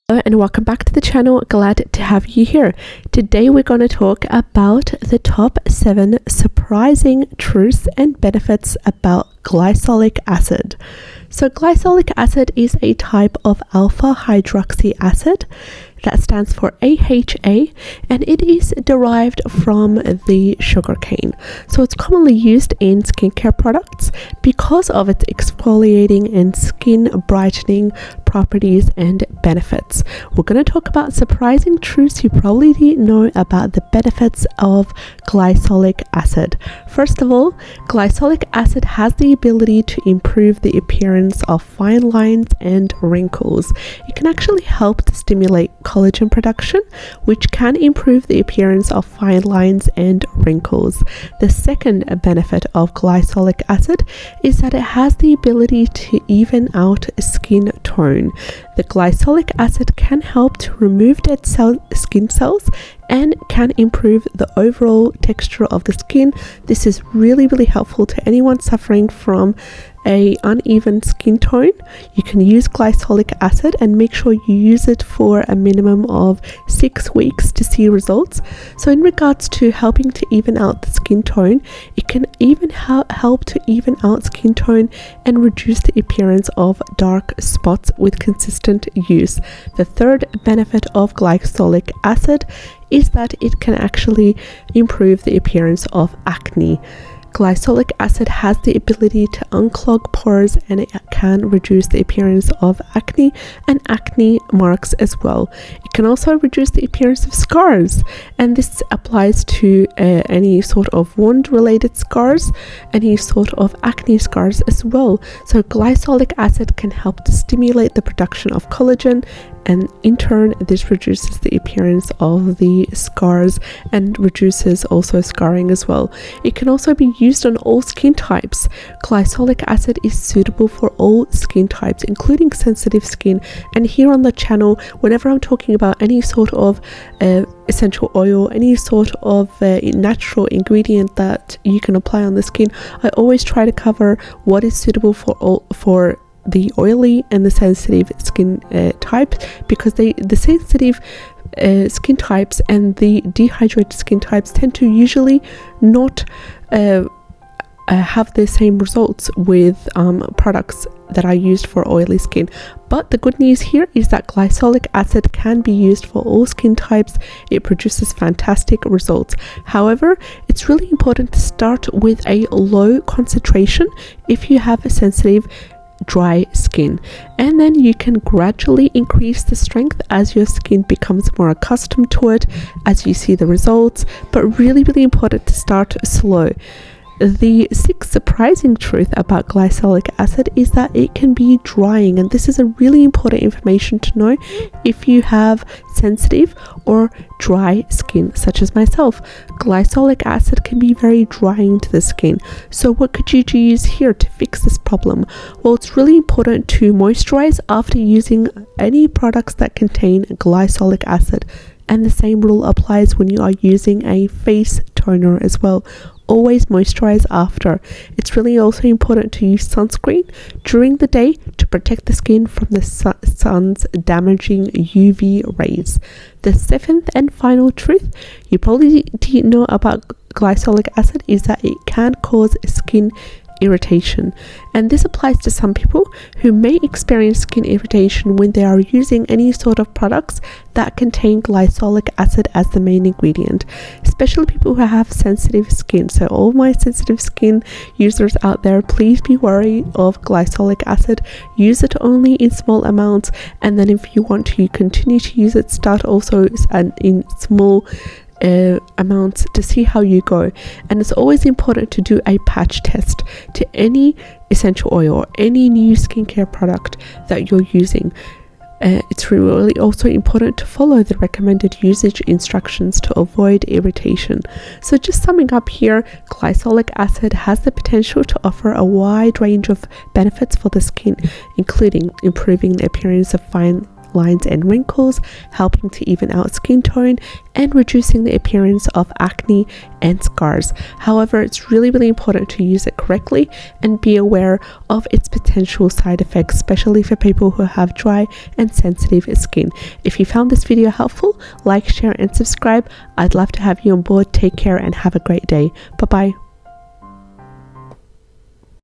Hello and welcome back to the channel. Glad to have you here. Today we're going to talk about the top 7 surprising truths and benefits about glycolic acid. So glycolic acid is a type of alpha hydroxy acid that stands for AHA, and it is derived from the sugarcane. So it's commonly used in skincare products because of its exfoliating and skin brightening properties and benefits. We're going to talk about surprising truths you probably didn't know about the benefits of glycolic acid. First of all, glycolic acid has the ability to improve the appearance of fine lines and wrinkles. It can actually help to stimulate collagen production, which can improve the appearance of fine lines and wrinkles. The second benefit of glycolic acid is that it has the ability to even out skin tone. The glycolic acid can help to remove dead skin cells and can improve the overall texture of the skin. This is really helpful to anyone suffering from a uneven skin tone. You can use glycolic acid and make sure you use it for a minimum of 6 weeks to see results. So in regards to helping to even out the skin tone, it can even help to even out skin tone and reduce the appearance of dark spots with consistent use. The third benefit of glycolic acid is that it can actually improve the appearance of acne. Glycolic acid has the ability to unclog pores, and it can reduce the appearance of acne and acne marks as well. It can also reduce the appearance of scars, and this applies to any sort of wound related scars, any sort of acne scars as well. So glycolic acid can help to stimulate the production of collagen, and in turn this reduces the appearance of the scars and reduces also scarring as well. It can also be used on all skin types. Glycolic acid is suitable for all skin types, including sensitive skin. And here on the channel, whenever I'm talking about any sort of essential oil, any sort of natural ingredient that you can apply on the skin, I always try to cover what is suitable for the oily and the sensitive skin type, because the sensitive skin types and the dehydrated skin types tend to usually not have the same results with products that are used for oily skin. But the good news here is that glycolic acid can be used for all skin types. It produces fantastic results. However, it's really important to start with a low concentration if you have a sensitive dry skin, and then you can gradually increase the strength as your skin becomes more accustomed to it, as you see the results. But really important to start slow. The 6th surprising truth about glycolic acid is that it can be drying, and this is a really important information to know if you have sensitive or dry skin such as myself. Glycolic acid can be very drying to the skin. So what could you use here to fix this problem? Well, it's really important to moisturize after using any products that contain glycolic acid, and the same rule applies when you are using a face toner as well. Always moisturize after. It's really also important to use sunscreen during the day to protect the skin from the sun's damaging UV rays. The 7th and final truth you probably didn't know about glycolic acid is that it can cause skin irritation, and this applies to some people who may experience skin irritation when they are using any sort of products that contain glycolic acid as the main ingredient, especially people who have sensitive skin. So all my sensitive skin users out there, please be wary of glycolic acid. Use it only in small amounts, and then if you want to continue to use it, start also in small amounts to see how you go. And it's always important to do a patch test to any essential oil or any new skincare product that you're using. It's really also important to follow the recommended usage instructions to avoid irritation. So just summing up here, glycolic acid has the potential to offer a wide range of benefits for the skin, including improving the appearance of fine lines and wrinkles, helping to even out skin tone and reducing the appearance of acne and scars. However, it's really important to use it correctly and be aware of its potential side effects, especially for people who have dry and sensitive skin. If you found this video helpful, like, share and subscribe. I'd love to have you on board. Take care and have a great day. Bye bye.